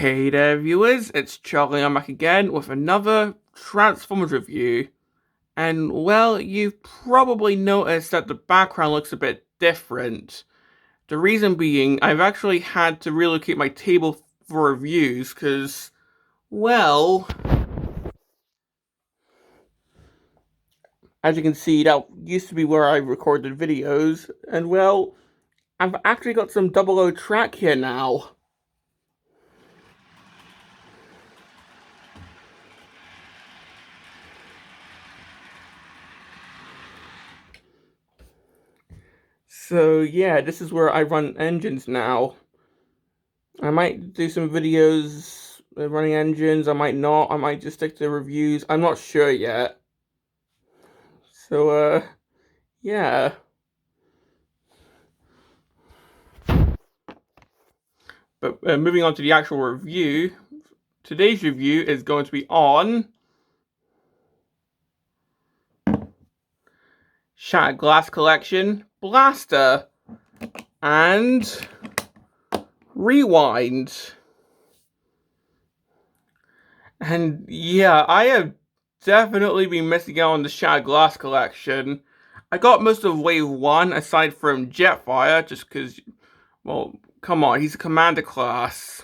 Hey there viewers, it's Charlie. I'm back again with another Transformers review. And well, you've probably noticed that the background looks a bit different. The reason being, I've actually had to relocate my table for reviews because, well, as you can see, that used to be where I recorded videos. And well, I've actually got some 00 track here now. So yeah, this is where I run engines now. I might do some videos running engines, I might not, I might just stick to reviews, I'm not sure yet. So, yeah. But moving on to the actual review, today's review is going to be on Shattered Glass Collection, Blaster, and Rewind. And yeah, I have definitely been missing out on the Shattered Glass Collection. I got most of Wave 1 aside from Jetfire, just because, well, come on, he's a commander class.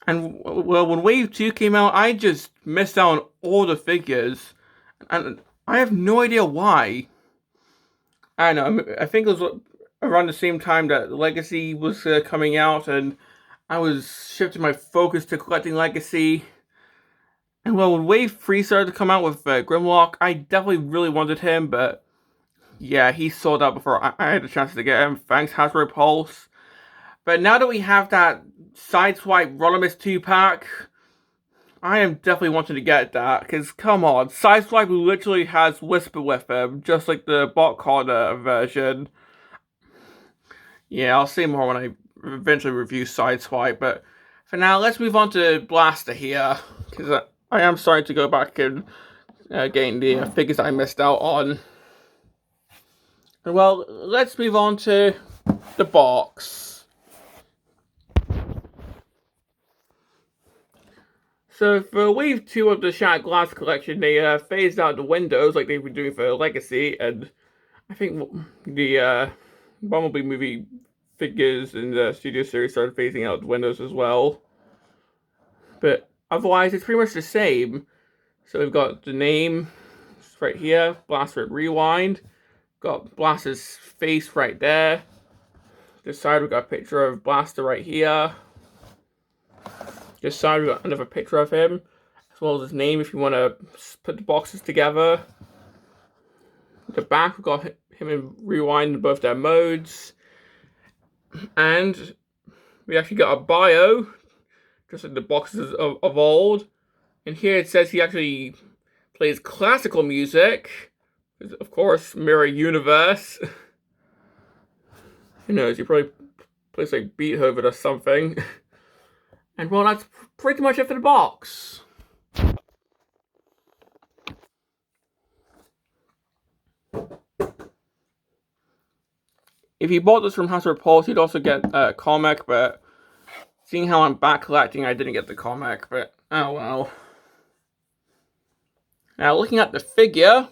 And, well, when Wave 2 came out, I just missed out on all the figures. And I have no idea why. I don't know, I think it was around the same time that Legacy was coming out, and I was shifting my focus to collecting Legacy. And well, when Wave 3 started to come out with Grimlock, I definitely really wanted him, but yeah, he sold out before I had a chance to get him. Thanks, Hasbro Pulse. But now that we have that Sideswipe Rodimus 2-pack, I am definitely wanting to get that, because come on, Sideswipe literally has Whisper with him, just like the Bot Corner version. Yeah, I'll say more when I eventually review Sideswipe, but for now, let's move on to Blaster here, because I am starting to go back and getting the figures I missed out on. Well, let's move on to the box. So for Wave 2 of the Shattered Glass Collection, they phased out the windows like they've been doing for Legacy, and I think the Bumblebee movie figures in the Studio Series started phasing out the windows as well. But otherwise, it's pretty much the same. So we've got the name right here, Blaster Rewind. Got Blaster's face right there. This side we've got a picture of Blaster right here. This side we've got another picture of him, as well as his name if you want to put the boxes together. The back we've got him and Rewind in both their modes. And we actually got a bio, just like the boxes of old. And here it says he actually plays classical music. Of course, Mirror Universe. Who knows, he probably plays like Beethoven or something. And well, that's pretty much it for the box. If you bought this from Hasbro Pulse, you'd also get a comic, but seeing how I'm back collecting, I didn't get the comic, but oh well. Now, looking at the figure,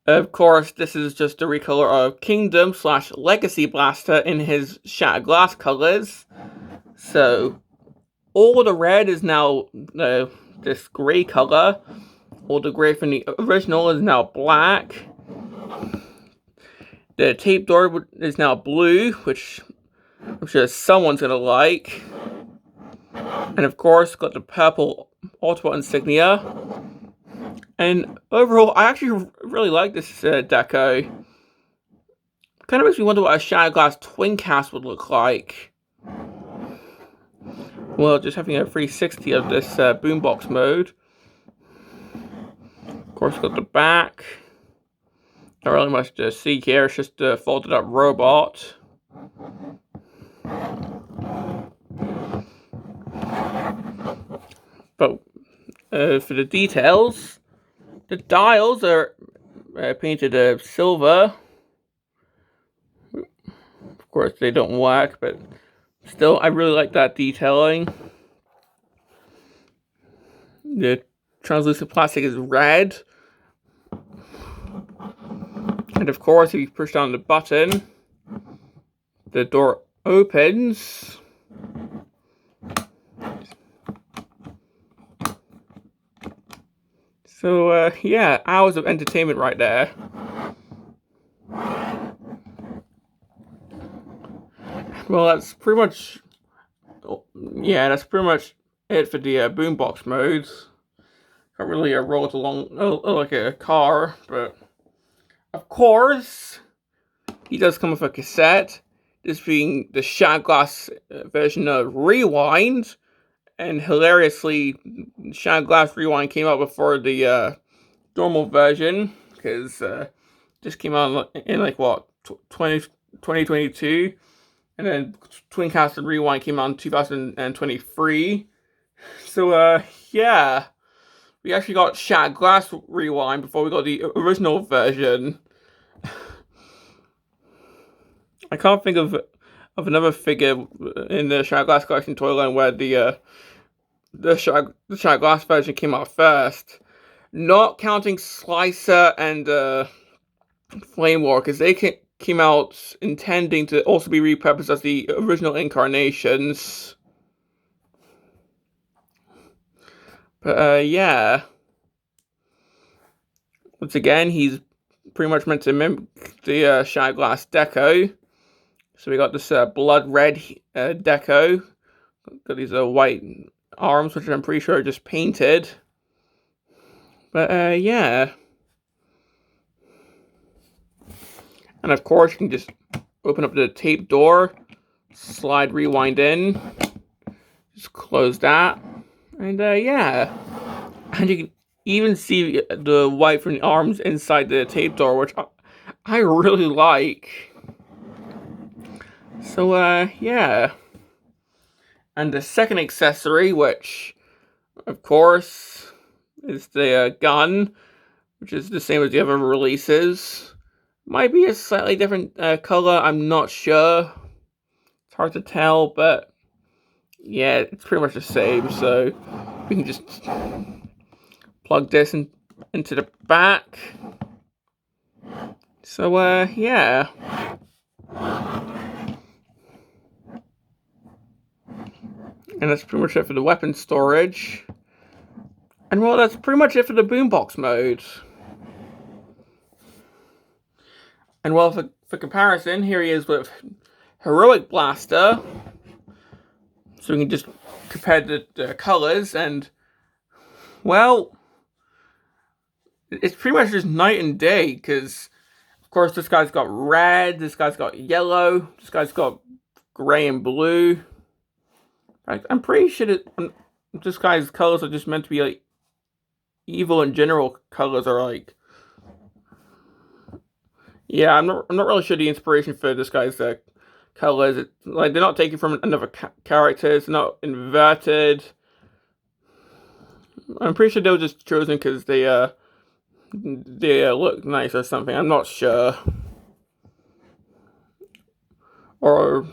of course, this is just a recolor of Kingdom / Legacy Blaster in his Shattered Glass colors. So, all the red is now this gray color. All the gray from the original is now black. The tape door is now blue, which I'm sure someone's gonna like. And of course, got the purple Autobot insignia. And overall, I actually really like this deco. Kind of makes me wonder what a Shattered Glass twin cast would look like. Well, just having a 360 of this boombox mode. Of course, got the back. Not really much to see here, it's just a folded up robot. But for the details, the dials are painted silver. Of course, they don't work, but still, I really like that detailing. The translucent plastic is red. And of course, if you push down the button, the door opens. So, yeah, hours of entertainment right there. Well, that's pretty much, yeah, that's pretty much it for the boombox modes. Can't really roll it along like a car, but of course, he does come with a cassette. This being the shot glass version of Rewind, and hilariously, shot glass Rewind came out before the normal version, because this came out in like what 2022, and then Twin Castle Rewind came out in 2023. So yeah, we actually got Shattered Glass Rewind before we got the original version. I can't think of another figure in the Shattered Glass collection toy line where the Shattered Glass version came out first. Not counting Slicer and Flame War, because they came out intending to also be repurposed as the original incarnations. But yeah. Once again, he's pretty much meant to mimic the Shattered Glass deco. So we got this blood red deco. Got these white arms, which I'm pretty sure are just painted. But yeah. And of course, you can just open up the tape door, slide Rewind in, just close that, and yeah. And you can even see the white from the arms inside the tape door, which I really like. So yeah. And the second accessory, which of course is the gun, which is the same as the other releases. Might be a slightly different color, I'm not sure. It's hard to tell, but yeah, it's pretty much the same. So we can just plug this into the back. So yeah. And that's pretty much it for the weapon storage. And well, that's pretty much it for the boombox mode. And well, for comparison, here he is with Heroic Blaster. So we can just compare the colors, and well, it's pretty much just night and day, because of course this guy's got red, this guy's got yellow, this guy's got gray and blue. I'm pretty sure that this guy's colors are just meant to be like evil in general. Colors are like, yeah, I'm not really sure the inspiration for this guy's colors. It's like they're not taken from another character. It's not inverted. I'm pretty sure they were just chosen because they look nice or something. I'm not sure. Or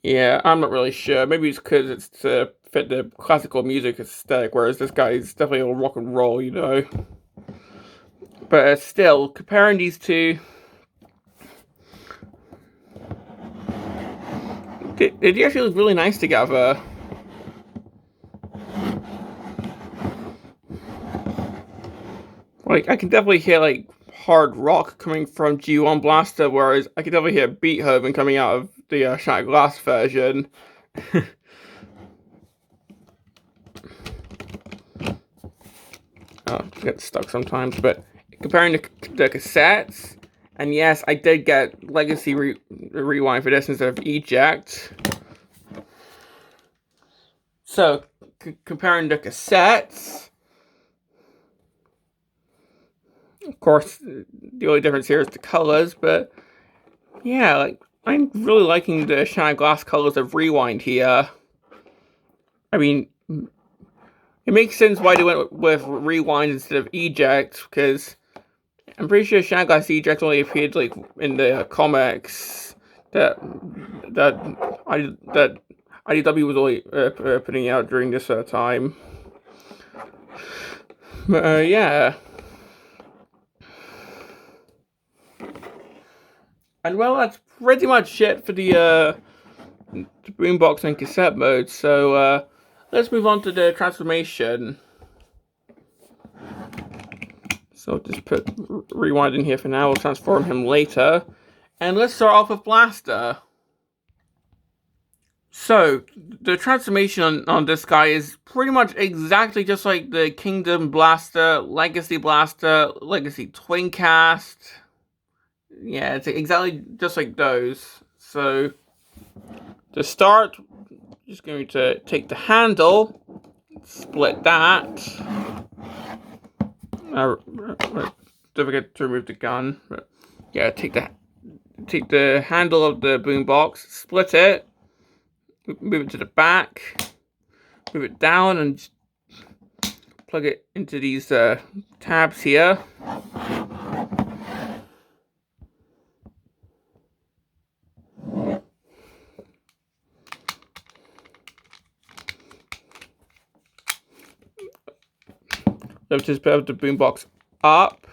yeah, I'm not really sure. Maybe it's because it's to fit the classical music aesthetic, whereas this guy is definitely a rock and roll, you know. But still, comparing these two, they actually look really nice together. Like, I can definitely hear, like, hard rock coming from G1 Blaster, whereas I can definitely hear Beethoven coming out of the Shattered Glass version. Oh, I get stuck sometimes, but comparing the cassettes, and yes, I did get Legacy Rewind for this instead of Eject. So, comparing the cassettes, of course, the only difference here is the colors, but yeah, like, I'm really liking the Shattered Glass colors of Rewind here. I mean, it makes sense why they went with Rewind instead of Eject, because I'm pretty sure Shattered Glass Eject only appeared like in the comics that that IDW was only putting out during this time. But yeah. And well, that's pretty much it for the boombox and cassette mode. So let's move on to the transformation. So just put rewind in here for now. We'll transform him later. And let's start off with Blaster. So the transformation on this guy is pretty much exactly just like the Kingdom Blaster, Legacy Twincast. Yeah, it's exactly just like those. So to start, just going to take the handle, split that. Don't forget to remove the gun. But yeah, take the handle of the boombox, split it, move it to the back, move it down, and plug it into these tabs here. Let's just put the boombox up.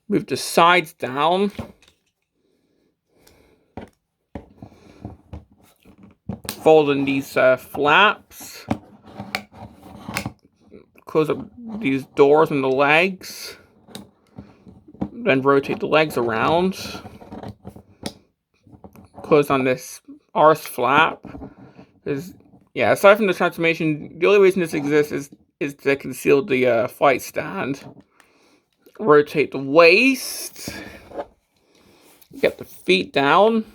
Move the sides down. Fold in these flaps. Close up these doors and the legs. Then rotate the legs around. Close on this arse flap. Yeah, aside from the transformation, the only reason this exists is to conceal the flight stand. Rotate the waist. Get the feet down.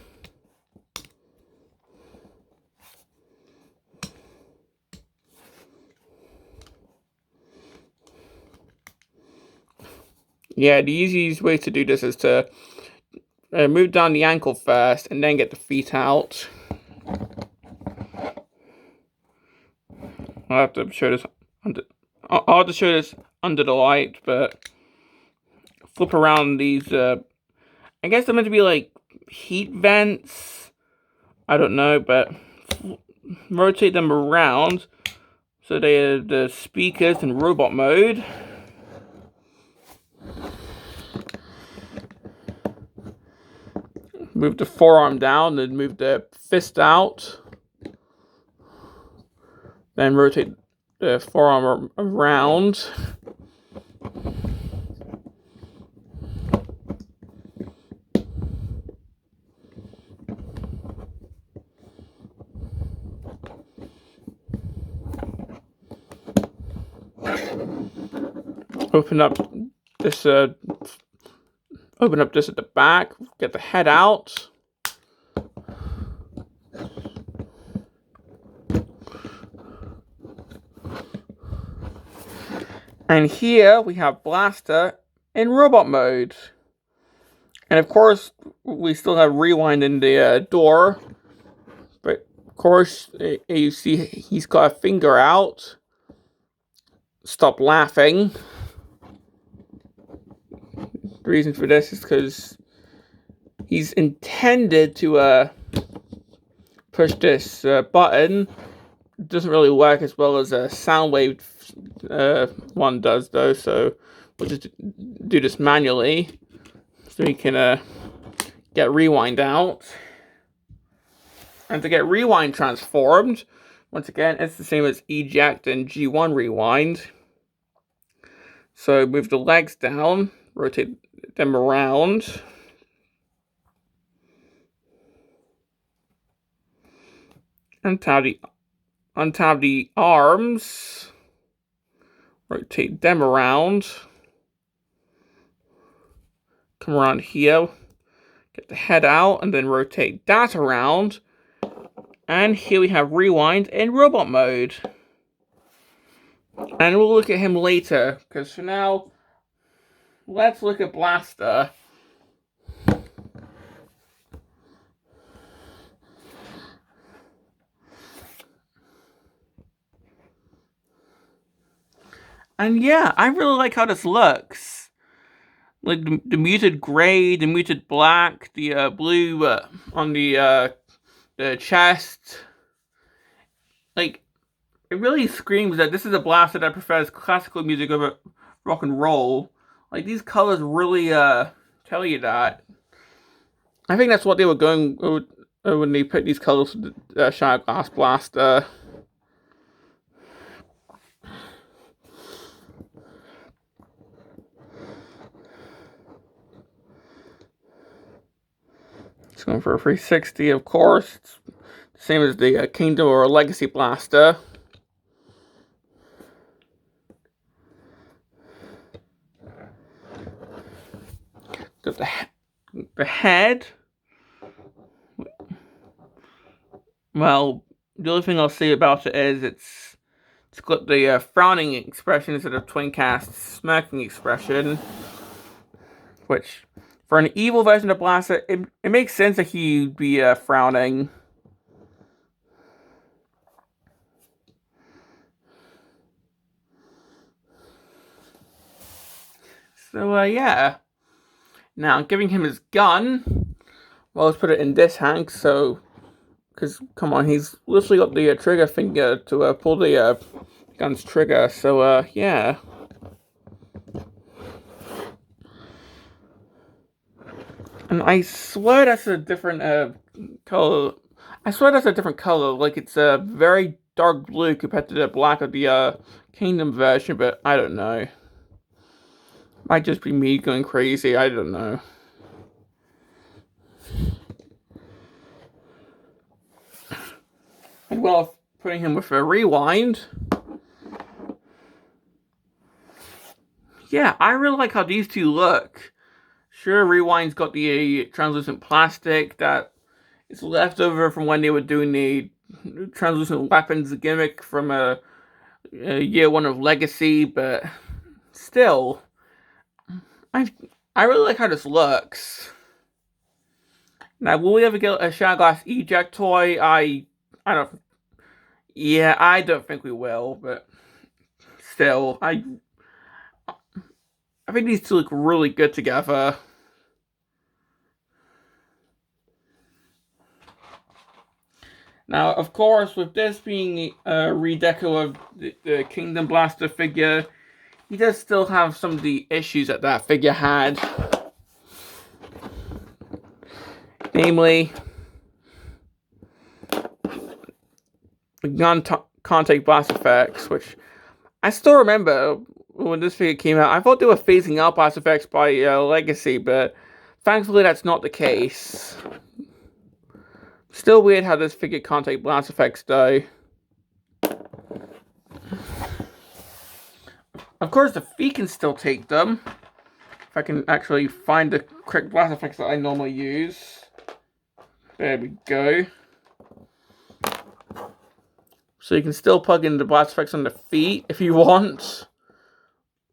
Yeah, the easiest way to do this is to move down the ankle first and then get the feet out. I'll have to show this I'll have to show this under the light, but flip around these, I guess they're meant to be like heat vents. I don't know, but rotate them around so they are the speakers in robot mode. Move the forearm down, then move the fist out. Then rotate the forearm around. Open up this at the back, get the head out. And here we have Blaster in robot mode. And of course, we still have rewind in the door. But of course, you see he's got a finger out. Stop laughing. The reason for this is because he's intended to push this button. It doesn't really work as well as a Soundwave one does, though, so we'll just do this manually so we can get rewind out. And to get rewind transformed, once again, it's the same as eject and G1 rewind. So move the legs down, rotate them around. Untab the arms. Rotate them around. Come around here. Get the head out and then rotate that around. And here we have rewind in robot mode. And we'll look at him later, because for now, let's look at Blaster. And yeah, I really like how this looks. like the muted gray, the muted black, the blue on the chest. Like, it really screams that this is a blaster that prefers classical music over rock and roll. Like, these colors really tell you that. I think that's what they were going with when they put these colors for the Shattered Glass Blaster. It's going for a 360, of course. It's the same as the Kingdom or Legacy Blaster. Got the head. Well, the only thing I'll say about it is it's got the frowning expression instead of Twincast's smirking expression, which for an evil version of Blaster, it makes sense that he'd be frowning. So yeah. Now giving him his gun. Well, let's put it in this hand, so because come on, he's literally got the trigger finger to pull the gun's trigger. So yeah. And I swear that's a different color. I swear that's a different color. Like it's a very dark blue compared to the black of the Kingdom version, but I don't know. Might just be me going crazy. I don't know. And well, putting him with a rewind. Yeah, I really like how these two look. Sure, Rewind's got the translucent plastic that is left over from when they were doing the translucent weapons gimmick from year one of Legacy, but still, I really like how this looks. Now, will we ever get a Shattered Glass eject toy? I don't. Yeah, I don't think we will, but still, I think these two look really good together. Now, of course, with this being a redeco of the Kingdom Blaster figure, he does still have some of the issues that figure had. Namely, the non-contact blast effects, which I still remember when this figure came out. I thought they were phasing out blast effects by Legacy, but thankfully that's not the case. Still weird how this figure can't take blast effects though. Of course, the feet can still take them. If I can actually find the correct blast effects that I normally use. There we go. So you can still plug in the blast effects on the feet if you want.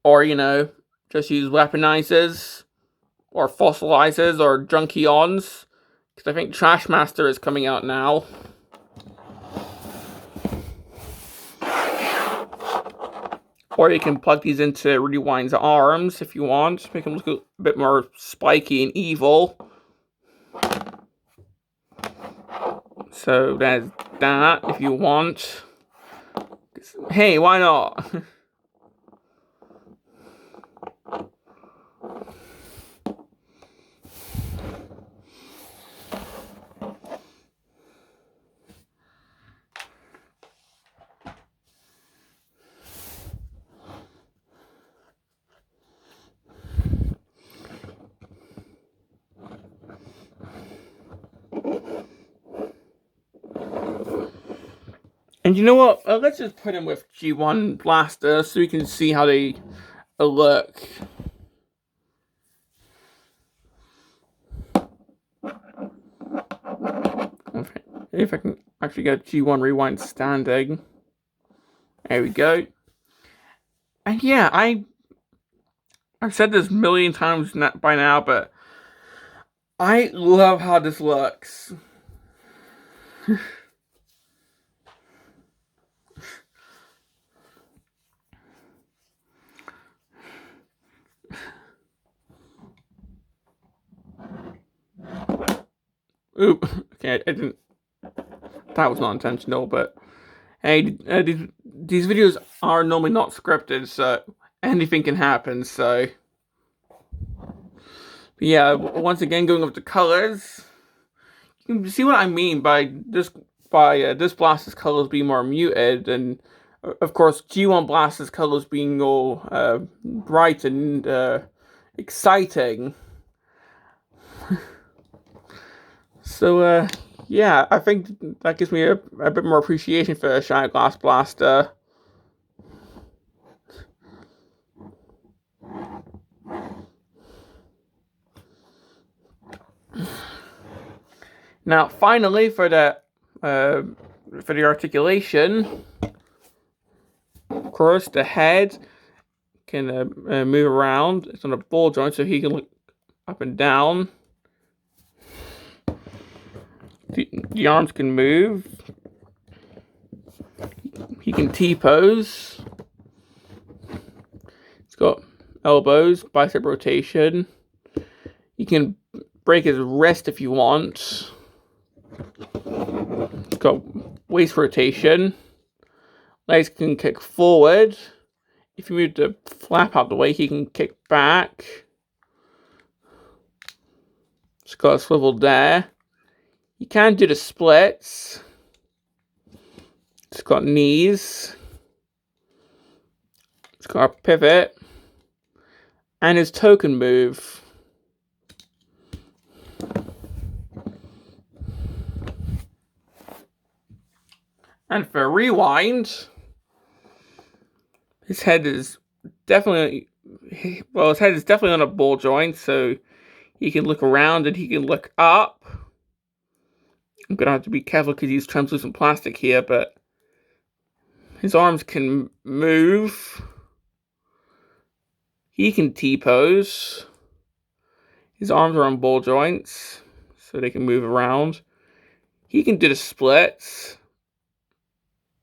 Or, you know, just use weaponizers. Or fossilizers or junkions. Because I think Trashmaster is coming out now. Or you can plug these into Rewind's arms if you want. Make them look a bit more spiky and evil. So there's that if you want. Hey, why not? And you know what? Let's just put him with G1 Blaster so we can see how they look. Okay. If I can actually get G1 Rewind standing. There we go. And yeah, I've said this a million times by now, but I love how this looks. Oop. Okay, I didn't. That was not intentional, but hey, these videos are normally not scripted, so anything can happen. So, but yeah, once again, going over the colors, you can see what I mean by this blaster's colors being more muted, and of course G1 blaster's colors being all bright and exciting. So yeah, I think that gives me a bit more appreciation for Shine Glass Blaster. Now, finally, for the articulation, of course, the head can move around. It's on a ball joint, so he can look up and down. The arms can move. He can T-pose. He's got elbows, bicep rotation. You can break his wrist if you want. He's got waist rotation. Legs can kick forward. If you move the flap out the way, he can kick back. It's got a swivel there. You can do the splits. It's got knees. It's got a pivot. And his token move. And for rewind, his head is definitely on a ball joint, so he can look around and he can look up. I'm gonna have to be careful because he's translucent plastic here, but his arms can move. He can T-pose. His arms are on ball joints, so they can move around. He can do the splits.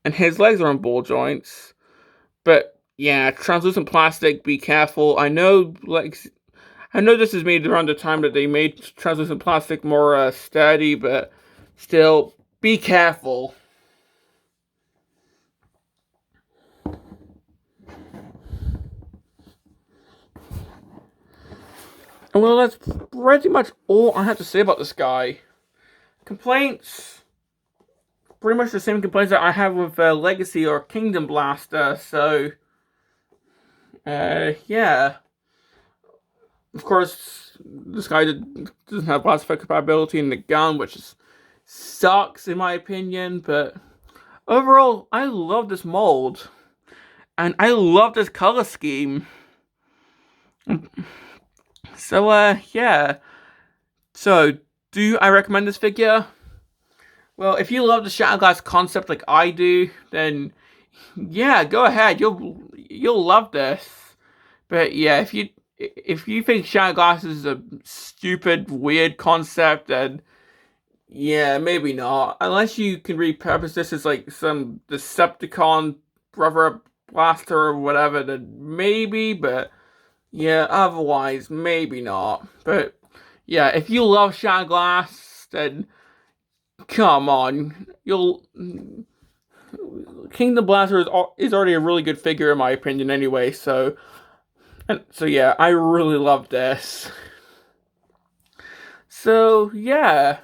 And his legs are on ball joints. But yeah, translucent plastic, be careful. I know this is made around the time that they made translucent plastic more sturdy, but still, be careful. Well, that's pretty much all I have to say about this guy. Complaints? Pretty much the same complaints that I have with Legacy or Kingdom Blaster, so yeah. Of course, this guy doesn't have blast effect compatibility in the gun, which sucks in my opinion, but overall, I love this mold. And I love this color scheme. So, yeah. So, do I recommend this figure? Well, if you love the Shattered Glass concept like I do, then yeah, go ahead. You'll love this. But yeah, if you think Shattered Glass is a stupid, weird concept, then yeah, maybe not. Unless you can repurpose this as like some Decepticon brother blaster or whatever, then maybe. But yeah, otherwise maybe not. But yeah, if you love Shattered Glass, then come on, Kingdom Blaster is already a really good figure in my opinion anyway, so yeah, I really love this. So yeah.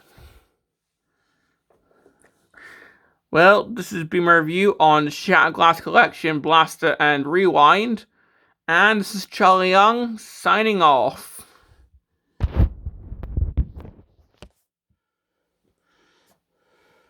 Well, this has been my review on Shattered Glass Collection, Blaster and Rewind, and this is Charlie Young signing off.